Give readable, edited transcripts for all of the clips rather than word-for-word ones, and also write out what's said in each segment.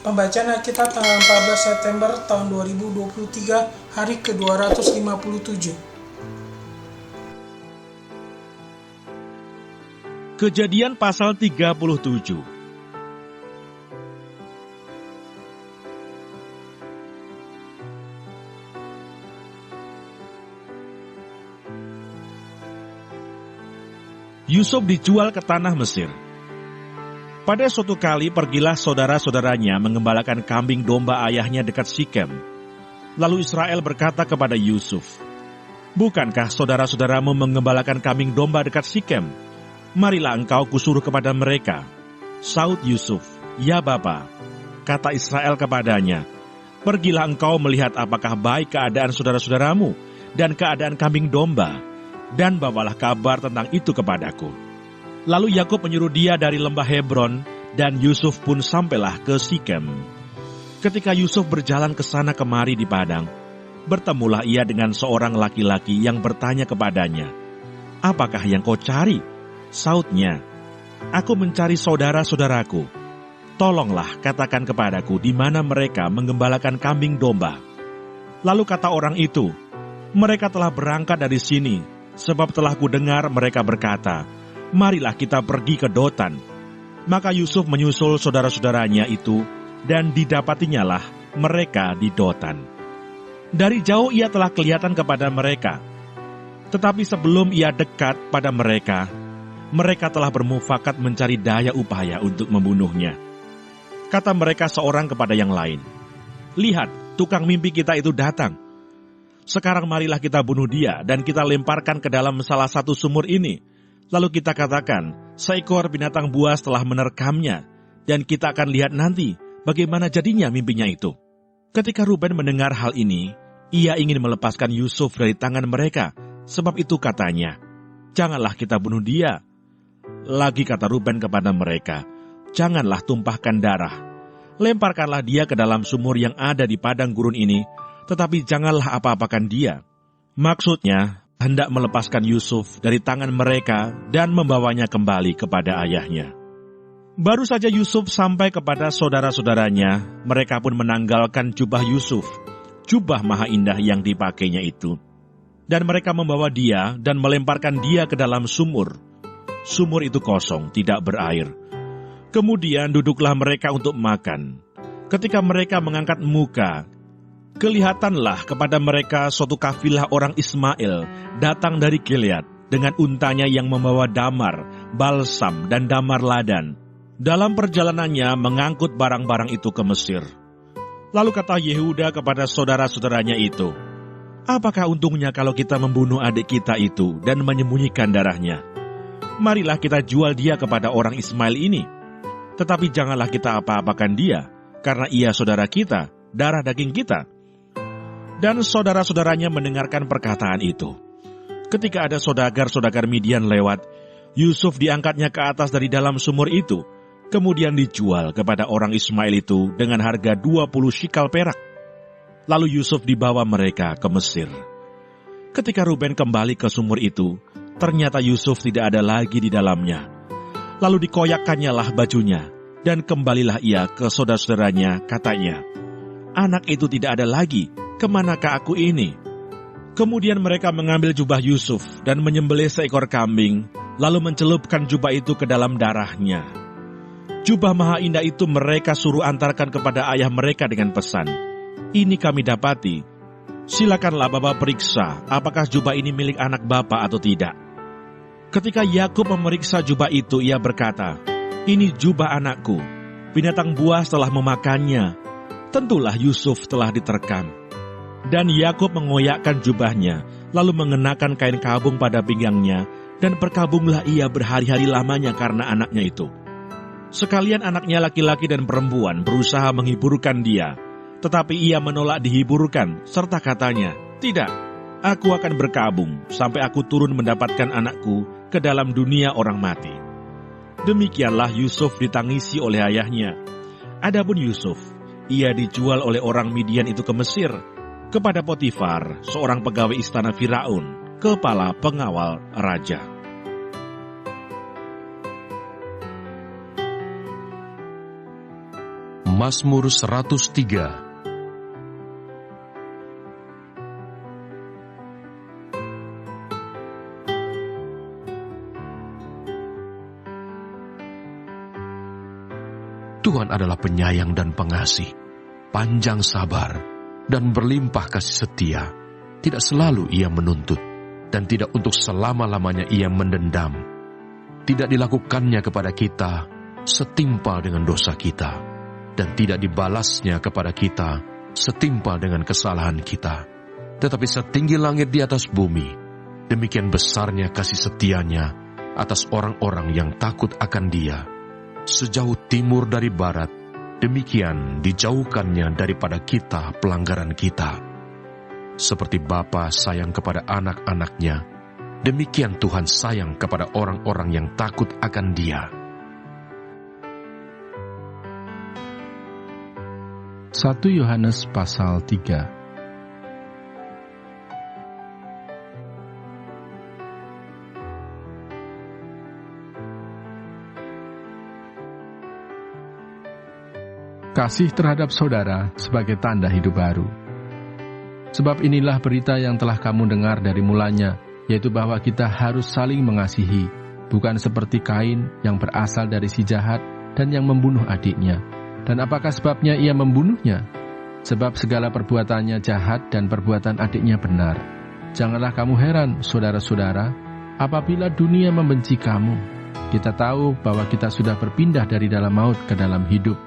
Pembacaan Alkitab tanggal 14 September tahun 2023, hari ke-257. Kejadian pasal 37. Yusuf dijual ke tanah Mesir. Pada suatu kali pergilah saudara-saudaranya mengembalakan kambing domba ayahnya dekat Sikem. Lalu Israel berkata kepada Yusuf, "Bukankah saudara-saudaramu mengembalakan kambing domba dekat Sikem? Marilah engkau kusuruh kepada mereka." Saud Yusuf, "Ya Bapa." Kata Israel kepadanya, "Pergilah engkau melihat apakah baik keadaan saudara-saudaramu dan keadaan kambing domba, dan bawalah kabar tentang itu kepadaku." Lalu Yakub menyuruh dia dari lembah Hebron, dan Yusuf pun sampailah ke Sikem. Ketika Yusuf berjalan ke sana kemari di padang, bertemulah ia dengan seorang laki-laki yang bertanya kepadanya, "Apakah yang kau cari?" Sautnya, "Aku mencari saudara-saudaraku. Tolonglah katakan kepadaku di mana mereka menggembalakan kambing domba." Lalu kata orang itu, "Mereka telah berangkat dari sini, sebab telah kudengar mereka berkata, 'Marilah kita pergi ke Dotan.'" Maka Yusuf menyusul saudara-saudaranya itu, dan didapatinyalah mereka di Dotan. Dari jauh ia telah kelihatan kepada mereka, tetapi sebelum ia dekat pada mereka, mereka telah bermufakat mencari daya upaya untuk membunuhnya. Kata mereka seorang kepada yang lain, "Lihat, tukang mimpi kita itu datang. Sekarang marilah kita bunuh dia dan kita lemparkan ke dalam salah satu sumur ini. Lalu kita katakan, seekor binatang buas telah menerkamnya, dan kita akan lihat nanti bagaimana jadinya mimpinya itu." Ketika Ruben mendengar hal ini, ia ingin melepaskan Yusuf dari tangan mereka, sebab itu katanya, "Janganlah kita bunuh dia." Lagi kata Ruben kepada mereka, "Janganlah tumpahkan darah. Lemparkanlah dia ke dalam sumur yang ada di padang gurun ini, tetapi janganlah apa-apakan dia." Maksudnya, hendak melepaskan Yusuf dari tangan mereka dan membawanya kembali kepada ayahnya. Baru saja Yusuf sampai kepada saudara-saudaranya, mereka pun menanggalkan jubah Yusuf, jubah maha indah yang dipakainya itu. Dan mereka membawa dia dan melemparkan dia ke dalam sumur. Sumur itu kosong, tidak berair. Kemudian duduklah mereka untuk makan. Ketika mereka mengangkat muka, kelihatanlah kepada mereka suatu kafilah orang Ismail datang dari Gilead dengan untanya yang membawa damar, balsam, dan damar ladan. Dalam perjalanannya mengangkut barang-barang itu ke Mesir. Lalu kata Yehuda kepada saudara-saudaranya itu, "Apakah untungnya kalau kita membunuh adik kita itu dan menyembunyikan darahnya? Marilah kita jual dia kepada orang Ismail ini. Tetapi janganlah kita apa-apakan dia, karena ia saudara kita, darah daging kita." Dan saudara-saudaranya mendengarkan perkataan itu. Ketika ada saudagar-saudagar Midian lewat, Yusuf diangkatnya ke atas dari dalam sumur itu, kemudian dijual kepada orang Ismail itu dengan harga 20 shikal perak. Lalu Yusuf dibawa mereka ke Mesir. Ketika Ruben kembali ke sumur itu, ternyata Yusuf tidak ada lagi di dalamnya. Lalu dikoyakkannyalah bajunya, dan kembalilah ia ke saudara-saudaranya, katanya, "Anak itu tidak ada lagi. Kemanakah aku ini?" Kemudian mereka mengambil jubah Yusuf dan menyembelih seekor kambing, lalu mencelupkan jubah itu ke dalam darahnya. Jubah maha indah itu mereka suruh antarkan kepada ayah mereka dengan pesan, "Ini kami dapati. Silakanlah Bapak periksa apakah jubah ini milik anak Bapak atau tidak." Ketika Yakub memeriksa jubah itu, ia berkata, "Ini jubah anakku. Binatang buas telah memakannya. Tentulah Yusuf telah diterkam." Dan Yakub mengoyakkan jubahnya, lalu mengenakan kain kabung pada pinggangnya, dan berkabunglah ia berhari-hari lamanya karena anaknya itu. Sekalian anaknya laki-laki dan perempuan berusaha menghiburkan dia, tetapi ia menolak dihiburkan, serta katanya, "Tidak, aku akan berkabung sampai aku turun mendapatkan anakku ke dalam dunia orang mati." Demikianlah Yusuf ditangisi oleh ayahnya. Adapun Yusuf, ia dijual oleh orang Midian itu ke Mesir, kepada Potifar, seorang pegawai istana Firaun, kepala pengawal raja. Mazmur 103. Tuhan adalah penyayang dan pengasih, panjang sabar, dan berlimpah kasih setia. Tidak selalu Ia menuntut, dan tidak untuk selama-lamanya Ia mendendam. Tidak dilakukannya kepada kita setimpal dengan dosa kita, dan tidak dibalasnya kepada kita setimpal dengan kesalahan kita. Tetapi setinggi langit di atas bumi, demikian besarnya kasih setianya atas orang-orang yang takut akan Dia. Sejauh timur dari barat, demikian dijauhkannya daripada kita pelanggaran kita. Seperti Bapa sayang kepada anak-anaknya, demikian Tuhan sayang kepada orang-orang yang takut akan Dia. 1 Yohanes pasal 3. Kasih terhadap saudara sebagai tanda hidup baru. Sebab inilah berita yang telah kamu dengar dari mulanya, yaitu bahwa kita harus saling mengasihi, bukan seperti Kain yang berasal dari si jahat dan yang membunuh adiknya. Dan apakah sebabnya ia membunuhnya? Sebab segala perbuatannya jahat dan perbuatan adiknya benar. Janganlah kamu heran, saudara-saudara, apabila dunia membenci kamu. Kita tahu bahwa kita sudah berpindah dari dalam maut ke dalam hidup,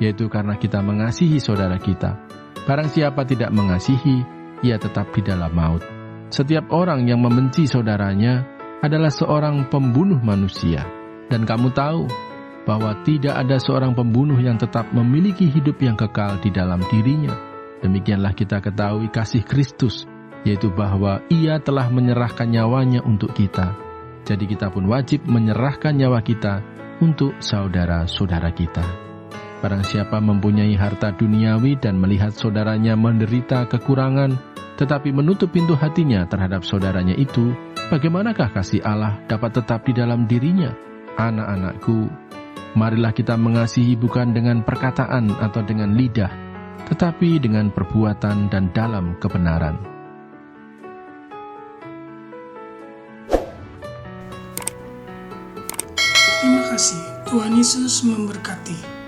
yaitu karena kita mengasihi saudara kita. Barang siapa tidak mengasihi, ia tetap di dalam maut. Setiap orang yang membenci saudaranya adalah seorang pembunuh manusia. Dan kamu tahu bahwa tidak ada seorang pembunuh yang tetap memiliki hidup yang kekal di dalam dirinya. Demikianlah kita ketahui kasih Kristus, yaitu bahwa Ia telah menyerahkan nyawanya untuk kita. Jadi kita pun wajib menyerahkan nyawa kita untuk saudara-saudara kita. Barang siapa mempunyai harta duniawi dan melihat saudaranya menderita kekurangan, tetapi menutup pintu hatinya terhadap saudaranya itu, bagaimanakah kasih Allah dapat tetap di dalam dirinya? Anak-anakku, marilah kita mengasihi bukan dengan perkataan atau dengan lidah, tetapi dengan perbuatan dan dalam kebenaran. Terima kasih. Tuhan Yesus memberkati.